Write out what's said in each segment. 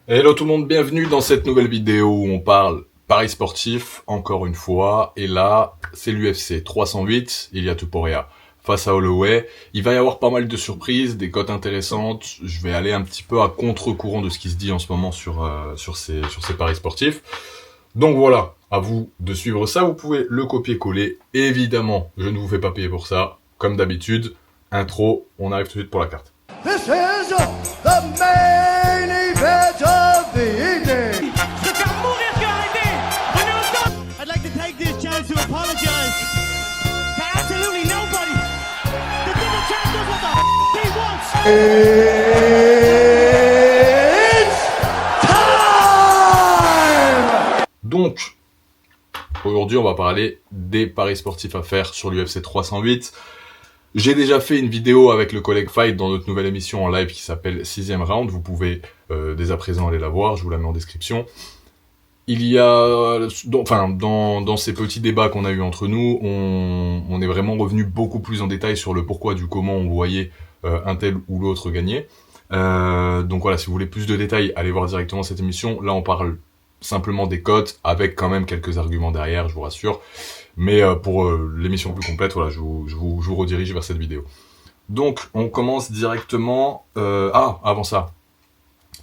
Hello tout le monde, bienvenue dans cette nouvelle vidéo où on parle paris sportif, encore une fois. Et là, c'est l'UFC 308, Ilia Topuria face à Holloway. Il va y avoir pas mal de surprises, des cotes intéressantes. Je vais aller un petit peu à contre-courant de ce qui se dit en ce moment sur ces paris sportifs. Donc voilà, à vous de suivre ça. Vous pouvez le copier-coller. Évidemment, je ne vous fais pas payer pour ça. Comme d'habitude, intro, on arrive tout de suite pour la carte. This is the main event of the evening. I'd like to take this chance to apologize to absolutely nobody. The double champ does what the he wants. It's time! Donc, aujourd'hui, on va parler des paris sportifs à faire sur l'UFC 308. J'ai déjà fait une vidéo avec le collègue Fight dans notre nouvelle émission en live qui s'appelle 6ème round. Vous pouvez dès à présent aller la voir, je vous la mets en description. Il y a, dans ces petits débats qu'on a eu entre nous, on est vraiment revenu beaucoup plus en détail sur le pourquoi du comment on voyait un tel ou l'autre gagner. Donc voilà, si vous voulez plus de détails, allez voir directement cette émission. Là, on parle simplement des cotes, avec quand même quelques arguments derrière, je vous rassure. Mais pour l'émission plus complète, voilà, je vous redirige vers cette vidéo. Donc, on commence directement... avant ça,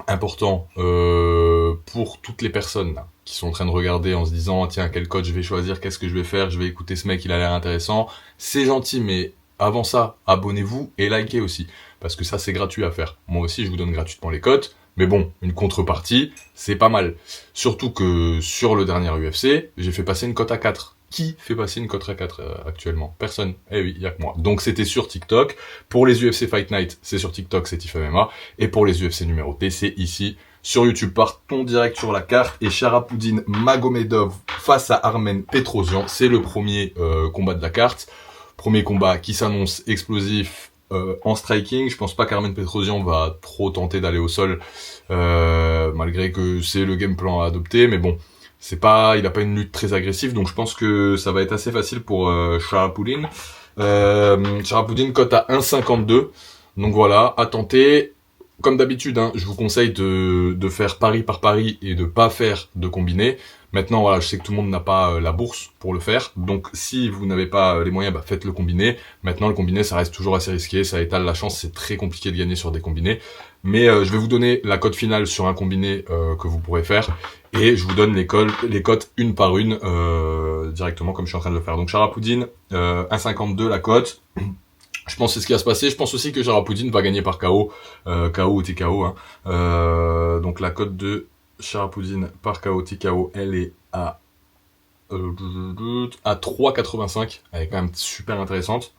important, pour toutes les personnes là, qui sont en train de regarder en se disant « Tiens, quel coach je vais choisir, qu'est-ce que je vais faire, je vais écouter ce mec, il a l'air intéressant. » C'est gentil, mais avant ça, abonnez-vous et likez aussi, parce que ça, c'est gratuit à faire. Moi aussi, je vous donne gratuitement les cotes. Mais bon, une contrepartie, c'est pas mal. Surtout que sur le dernier UFC, j'ai fait passer une cote à 4. Qui fait passer une cote à 4 actuellement? Personne. Eh oui, il y a que moi. Donc c'était sur TikTok. Pour les UFC Fight Night, c'est sur TikTok, c'est TIFMMA. Et pour les UFC numérotés, c'est ici sur YouTube. Partons direct sur la carte. Et Sharapouddin Magomedov face à Armen Petrosyan. C'est le premier combat de la carte. Premier combat qui s'annonce explosif. En striking, je pense pas qu'Armen Petrosyan va trop tenter d'aller au sol, malgré que c'est le game plan à adopter, mais bon, il a pas une lutte très agressive, donc je pense que ça va être assez facile pour Sharapouddin. Sharapouddin cote à 1,52, donc voilà, à tenter. Comme d'habitude, hein, je vous conseille de faire pari par pari et de pas faire de combiné. Maintenant, voilà, je sais que tout le monde n'a pas la bourse pour le faire, donc si vous n'avez pas les moyens, faites le combiné. Maintenant, le combiné, ça reste toujours assez risqué, ça étale la chance, c'est très compliqué de gagner sur des combinés. Mais je vais vous donner la cote finale sur un combiné que vous pourrez faire, et je vous donne les cotes une par une directement comme je suis en train de le faire. Donc Sharapouddin, 1,52 la cote. Je pense que c'est ce qui va se passer. Je pense aussi que Sharapouddin va gagner par KO, KO ou TKO. Hein. Donc la cote de Sharapouddin par KO, TKO, elle est à 3,85. Elle est quand même super intéressante.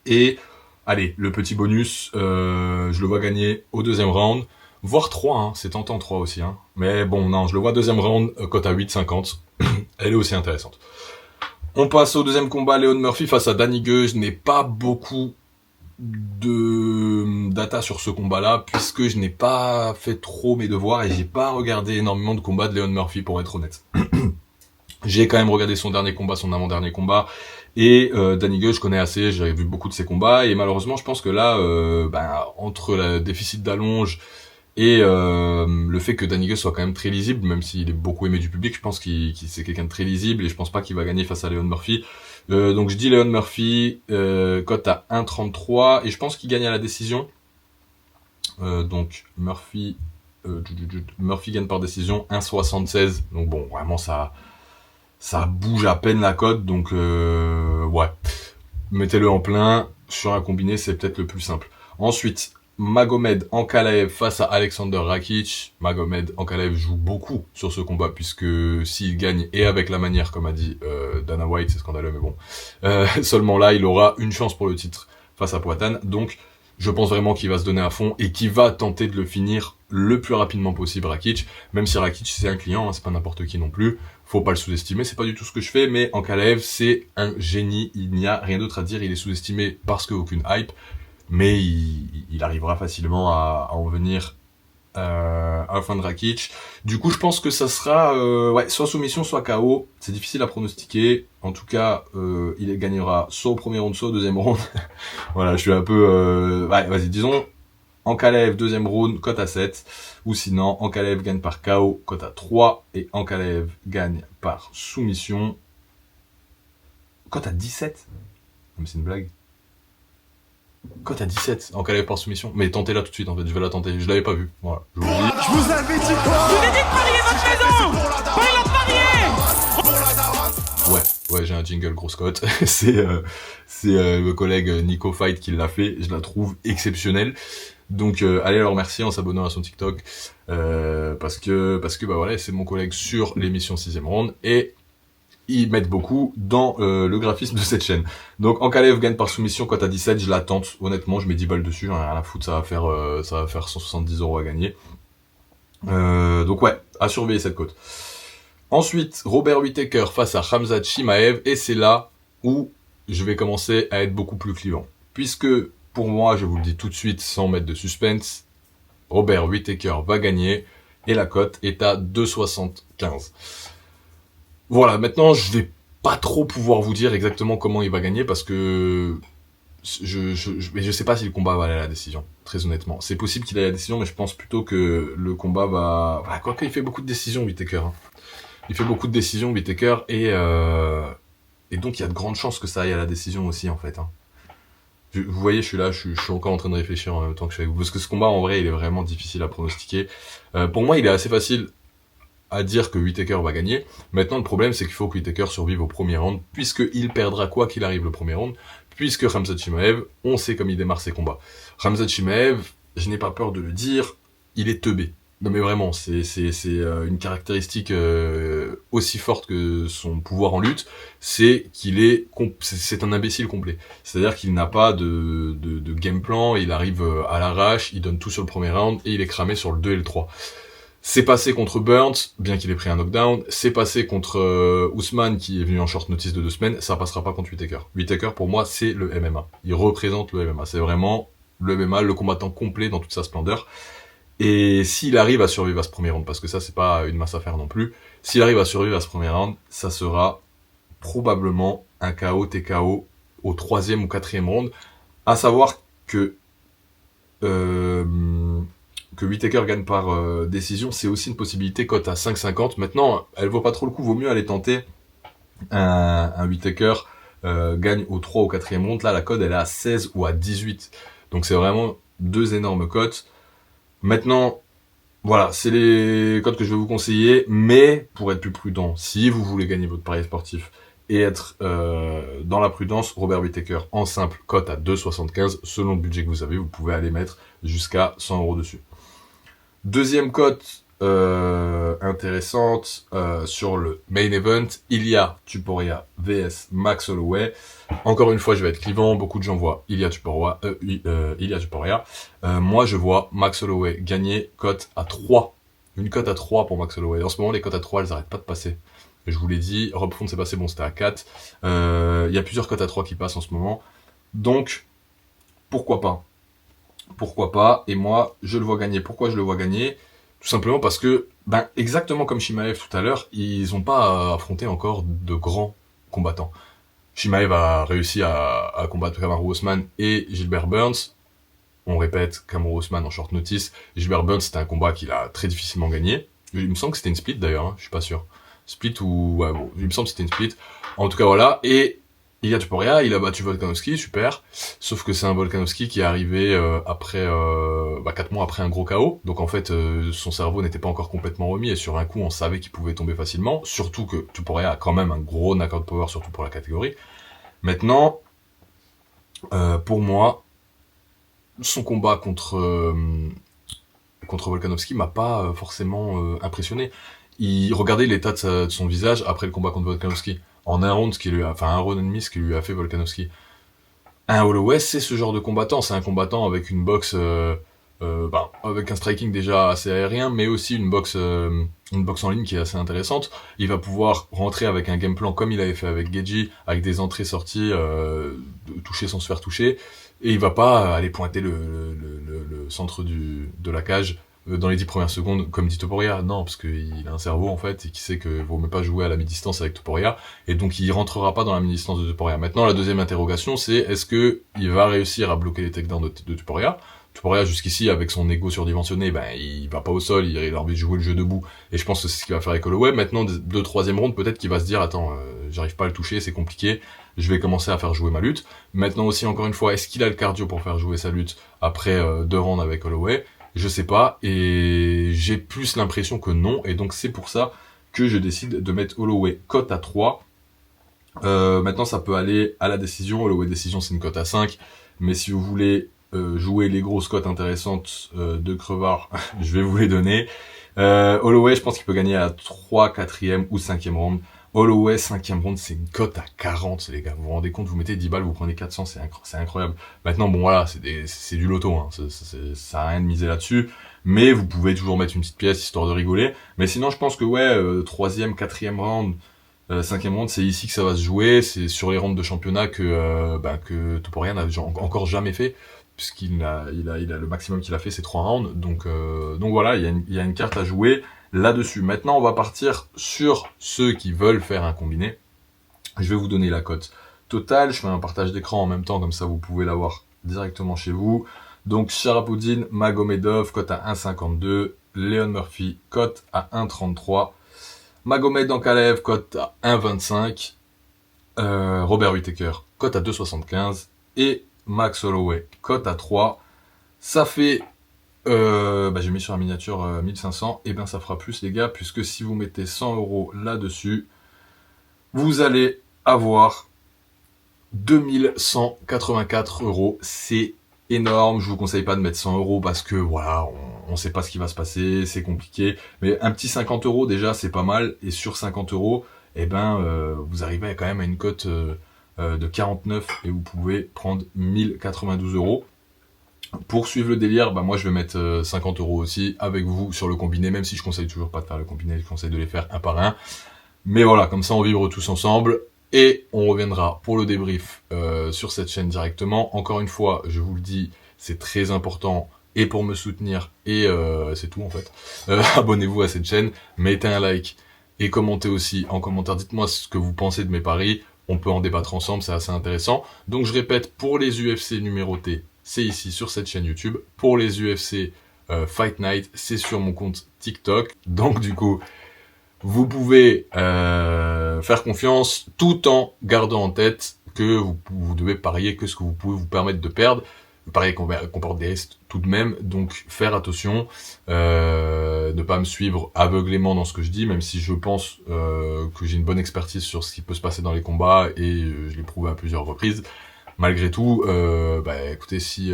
Et allez, le petit bonus, je le vois gagner au deuxième round, voire 3. Hein. C'est tentant 3 aussi. Hein. Mais bon, non, je le vois deuxième round, cote à 8,50. Elle est aussi intéressante. On passe au deuxième combat, Leon Murphy face à Danny Gue. Je n'ai pas beaucoup de data sur ce combat-là, puisque je n'ai pas fait trop mes devoirs et j'ai pas regardé énormément de combats de Leon Murphy, pour être honnête. J'ai quand même regardé son dernier combat, son avant-dernier combat, et Danny Gue, je connais assez, j'avais vu beaucoup de ses combats, et malheureusement, je pense que là, entre le déficit d'allonge et le fait que Danny Gue soit quand même très lisible, même s'il est beaucoup aimé du public, je pense qu'il c'est quelqu'un de très lisible et je pense pas qu'il va gagner face à Leon Murphy. Donc je dis Leon Murphy, cote à 1,33 et je pense qu'il gagne à la décision. Donc Murphy gagne par décision 1,76. Donc bon, vraiment ça bouge à peine la cote, donc ouais. Mettez-le en plein, sur un combiné, c'est peut-être le plus simple. Ensuite, Magomed Ankalaev face à Alexander Rakic. Magomed Ankalaev joue beaucoup sur ce combat, puisque s'il gagne, et avec la manière, comme a dit Dana White, c'est scandaleux, mais bon, seulement là, il aura une chance pour le titre face à Poatan. Donc, je pense vraiment qu'il va se donner à fond, et qu'il va tenter de le finir le plus rapidement possible, Rakic. Même si Rakic, c'est un client, hein, c'est pas n'importe qui non plus. Faut pas le sous-estimer, c'est pas du tout ce que je fais, mais Ankalaev, c'est un génie, il n'y a rien d'autre à dire, il est sous-estimé parce qu'aucune hype. Mais il arrivera facilement à en venir à la fin de Rakic. Du coup, je pense que ça sera soit soumission, soit KO. C'est difficile à pronostiquer. En tout cas, il gagnera soit au premier round, soit au deuxième round. Voilà, je suis un peu... vas-y, disons, Ankalaev, deuxième round, cote à 7. Ou sinon, Ankalaev gagne par KO, cote à 3. Et Ankalaev gagne par soumission, cote à 17. Non, mais c'est une blague. Cote à 17, Ankalaev par soumission. Mais tentez-la tout de suite, en fait, je vais la tenter. Je l'avais pas vue. Voilà, je vous le dis. Je vous avais dit quoi? Je vous ai dit de parier votre maison. Pariez la parier. Ouais, j'ai un jingle grosse cote. c'est le collègue Nico Fight qui l'a fait. Je la trouve exceptionnelle. Donc allez le remercier en s'abonnant à son TikTok parce que bah voilà, c'est mon collègue sur l'émission 6ème round et ils mettent beaucoup dans le graphisme de cette chaîne. Donc Ankalaev gagne par soumission, cote à 17, je la tente. Honnêtement, je mets 10 balles dessus, j'en ai rien à foutre, ça va faire 170 € à gagner. Donc ouais, à surveiller cette cote. Ensuite, Robert Whittaker face à Khamzat Chimaev, et c'est là où je vais commencer à être beaucoup plus clivant. Puisque, pour moi, je vous le dis tout de suite, sans mettre de suspense, Robert Whittaker va gagner, et la cote est à 2,75. Voilà, maintenant, je vais pas trop pouvoir vous dire exactement comment il va gagner, parce que je sais pas si le combat va aller à la décision, très honnêtement. C'est possible qu'il aille à la décision, mais je pense plutôt que le combat va... Voilà, quoique, il fait beaucoup de décisions, Whittaker, hein. Il fait beaucoup de décisions, Whittaker, et donc il y a de grandes chances que ça aille à la décision aussi, en fait. Hein. Vous voyez, je suis encore en train de réfléchir en même temps que je suis avec vous, parce que ce combat, en vrai, il est vraiment difficile à pronostiquer. Pour moi, il est assez facile à dire que Whittaker va gagner. Maintenant, le problème, c'est qu'il faut que Whittaker survive au premier round, puisqu'il perdra quoi qu'il arrive le premier round, puisque Khamzat Chimaev, on sait comme il démarre ses combats. Khamzat Chimaev, je n'ai pas peur de le dire, il est teubé. Non mais vraiment, c'est une caractéristique aussi forte que son pouvoir en lutte, c'est qu'il c'est un imbécile complet. C'est-à-dire qu'il n'a pas de game plan, il arrive à l'arrache, il donne tout sur le premier round et il est cramé sur le 2 et le 3. C'est passé contre Burns, bien qu'il ait pris un knockdown, c'est passé contre Ousmane qui est venu en short notice de 2 semaines, ça passera pas contre Whittaker. Whittaker pour moi c'est le MMA, il représente le MMA, c'est vraiment le MMA, le combattant complet dans toute sa splendeur. Et s'il arrive à survivre à ce premier round, parce que ça c'est pas une masse à faire non plus, s'il arrive à survivre à ce premier round, ça sera probablement un KO TKO au 3e ou 4e round, à savoir que Whittaker gagne par décision, c'est aussi une possibilité, cote à 5,50. Maintenant, elle vaut pas trop le coup, vaut mieux aller tenter un Whittaker gagne au 3 ou 4e round. Là la cote elle est à 16 ou à 18, donc c'est vraiment deux énormes cotes. Maintenant, voilà, c'est les codes que je vais vous conseiller, mais pour être plus prudent, si vous voulez gagner votre pari sportif et être dans la prudence, Robert Whittaker en simple, cote à 2,75, selon le budget que vous avez, vous pouvez aller mettre jusqu'à 100 € dessus. Deuxième cote intéressante sur le main event, Ilia Topuria vs Max Holloway. Encore une fois, je vais être clivant, beaucoup de gens voient Ilia Topuria. Moi, je vois Max Holloway gagner, cote à 3. Une cote à 3 pour Max Holloway. En ce moment, les cotes à 3, elles arrêtent pas de passer. Je vous l'ai dit, Rob Font s'est passé, bon, c'était à 4. Il y a plusieurs cotes à 3 qui passent en ce moment. Donc, pourquoi pas? Pourquoi pas? Et moi, je le vois gagner. Pourquoi je le vois gagner? Tout simplement parce que, exactement comme Chimaev tout à l'heure, ils n'ont pas affronté encore de grands combattants. Chimaev a réussi à combattre Kamaru Usman et Gilbert Burns. On répète, Kamaru Usman en short notice. Gilbert Burns, c'était un combat qu'il a très difficilement gagné. Il me semble que c'était une split d'ailleurs, hein, je suis pas sûr. Split ou... Ouais, bon, il me semble que c'était une split. En tout cas, voilà. Et Ilia Topuria, il a battu Volkanovski, super. Sauf que c'est un Volkanovski qui est arrivé après 4 mois après un gros KO. Donc en fait, son cerveau n'était pas encore complètement remis. Et sur un coup, on savait qu'il pouvait tomber facilement. Surtout que Topuria a quand même un gros knockout power, surtout pour la catégorie. Maintenant, pour moi, son combat contre Volkanovski m'a pas forcément impressionné. Regardez l'état de son visage après le combat contre Volkanovski. En un round, un round et demi, ce qu'il lui a fait Volkanovski. Un Holloway, c'est ce genre de combattant. C'est un combattant avec une boxe, avec un striking déjà assez aérien, mais aussi une boxe en ligne qui est assez intéressante. Il va pouvoir rentrer avec un game plan comme il avait fait avec Gaethje, avec des entrées-sorties, toucher sans se faire toucher. Et il va pas aller pointer le centre de la cage dans les 10 premières secondes, comme dit Topuria. Non, parce qu'il a un cerveau, en fait, et qui sait que vaut même pas jouer à la mi-distance avec Topuria, et donc il rentrera pas dans la mi-distance de Topuria. Maintenant, la deuxième interrogation, c'est est-ce que il va réussir à bloquer les takedowns de Topuria? Tuporia, jusqu'ici, avec son ego surdimensionné, ben, il va pas au sol, il a envie de jouer le jeu debout. Et je pense que c'est ce qu'il va faire avec Holloway. Maintenant, de troisième ronde, peut-être qu'il va se dire, attends, j'arrive pas à le toucher, c'est compliqué, je vais commencer à faire jouer ma lutte. Maintenant aussi, encore une fois, est-ce qu'il a le cardio pour faire jouer sa lutte après 2 rounds avec Holloway? Je sais pas, et j'ai plus l'impression que non, et donc c'est pour ça que je décide de mettre Holloway cote à 3. Maintenant, ça peut aller à la décision. Holloway décision, c'est une cote à 5, mais si vous voulez jouer les grosses cotes intéressantes de crevard, je vais vous les donner. Holloway, je pense qu'il peut gagner à 3, 4e ou 5e round. Holloway, 5e round, c'est une cote à 40, les gars. Vous vous rendez compte, vous mettez 10 balles, vous prenez 400, c'est incroyable. Maintenant, bon, voilà, c'est du loto, hein. Ça a rien de miser là-dessus. Mais vous pouvez toujours mettre une petite pièce, histoire de rigoler. Mais sinon, je pense que, ouais, 3e, 4e round, 5e round, c'est ici que ça va se jouer. C'est sur les rounds de championnat que Topuria n'a encore jamais fait, puisqu'il a le maximum qu'il a fait, c'est 3 rounds. Donc voilà, il y a une carte à jouer là-dessus. Maintenant, on va partir sur ceux qui veulent faire un combiné. Je vais vous donner la cote totale. Je fais un partage d'écran en même temps, comme ça vous pouvez l'avoir directement chez vous. Donc, Sharapouddin, Magomedov, cote à 1,52. Leon Murphy, cote à 1,33. Magomed Ankalaev, cote à 1,25. Robert Whittaker, cote à 2,75. Et Max Holloway, cote à 3. Ça fait... j'ai mis sur la miniature 1500. Et ben ça fera plus, les gars, puisque si vous mettez 100 € là-dessus, vous allez avoir 2184 €. C'est énorme. Je vous conseille pas de mettre 100 € parce que voilà, on sait pas ce qui va se passer, c'est compliqué. Mais un petit 50 € déjà, c'est pas mal. Et sur 50 €, eh ben, vous arrivez quand même à une cote de 49 et vous pouvez prendre 1092 €. Pour suivre le délire, moi je vais mettre 50 € aussi avec vous sur le combiné, même si je conseille toujours pas de faire le combiné, je conseille de les faire un par un. Mais voilà, comme ça on vibre tous ensemble. Et on reviendra pour le débrief sur cette chaîne directement. Encore une fois, je vous le dis, c'est très important et pour me soutenir et c'est tout en fait. Abonnez-vous à cette chaîne, mettez un like et commentez aussi en commentaire. Dites-moi ce que vous pensez de mes paris. On peut en débattre ensemble, c'est assez intéressant. Donc je répète, pour les UFC numérotés, c'est ici sur cette chaîne YouTube. Pour les UFC Fight Night, c'est sur mon compte TikTok. Donc du coup... vous pouvez faire confiance tout en gardant en tête que vous devez parier que ce que vous pouvez vous permettre de perdre. Le pari comporte des risques tout de même, donc faire attention, ne pas me suivre aveuglément dans ce que je dis, même si je pense que j'ai une bonne expertise sur ce qui peut se passer dans les combats et je l'ai prouvé à plusieurs reprises. Malgré tout, écoutez, si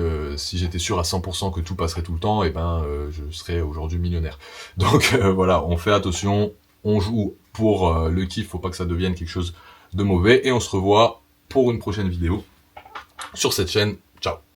j'étais sûr à 100% que tout passerait tout le temps, je serais aujourd'hui millionnaire. Donc voilà, on fait attention. On joue pour le kiff, faut pas que ça devienne quelque chose de mauvais. Et on se revoit pour une prochaine vidéo sur cette chaîne. Ciao.